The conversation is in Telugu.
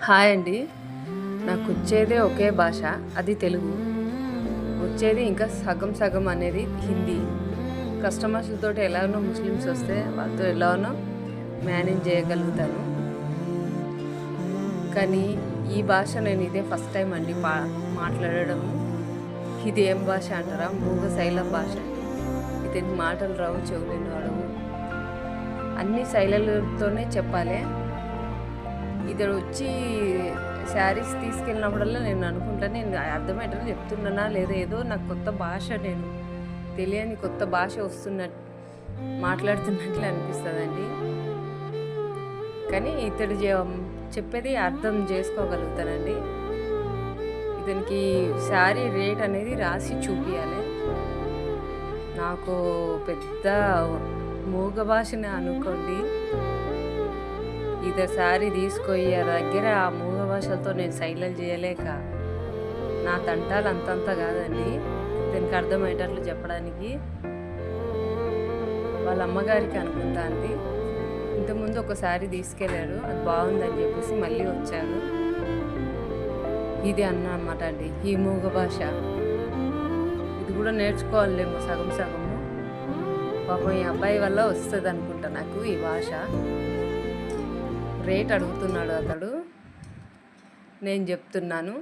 హాయ్ అండి. నాకు వచ్చేదే ఒకే భాష, అది తెలుగు. వచ్చేది ఇంకా సగం సగం అనేది హిందీ. కస్టమర్స్‌తోటి ఎలానో ముస్లిమ్స్ వస్తే వాళ్ళతో ఎలానో మేనేజ్ చేయగలుగుతాను. కానీ ఈ భాష నేను ఇదే ఫస్ట్ టైం అండి మాట్లాడడము. ఇది ఏం భాష అంటారా? మూగ శైలం భాష అండి. ఇతనికి మాటలు రావు, చెవులు వినపడవు. అన్ని శైలులతోనే చెప్పాలి. ఇతడు వచ్చి శారీస్ తీసుకెళ్ళినప్పుడల్లా నేను అనుకుంటాను, నేను అర్థమయ్యేటట్టు చెప్తున్నానా లేదా, ఏదో నాకు కొత్త భాష, నేను తెలియని కొత్త భాష వస్తున్నట్టు మాట్లాడుతున్నట్లు అనిపిస్తుందండి. కానీ ఇతడు చెప్పేది అర్థం చేసుకోగలుగుతానండి. ఇతనికి శారీ రేట్ అనేది రాసి చూపించాలి. నాకు పెద్ద మూగ భాషనే అనుకోండి. ఇద్దరు శారీ తీసుకొని దగ్గర ఆ మూగ భాషలతో నేను సైలెంట్ చేయలేక నా తంటాలు అంతంత కాదండి. దీనికి అర్థమయ్యేటట్లు చెప్పడానికి వాళ్ళ అమ్మగారికి అనుకుంటా అండి. ఇంతకుముందు ఒక శారీ తీసుకెళ్ళాడు, అది బాగుందని చెప్పేసి మళ్ళీ వచ్చారు. ఇది అన్నమాట అండి ఈ మూగ భాష. ఇది కూడా నేర్చుకోవాలేమో సగం సగము. పాపం ఈ అబ్బాయి వల్ల వస్తుంది అనుకుంటా నాకు ఈ భాష. రేట్ అడుగుతున్నాడు అతడు, నేను చెప్తున్నాను.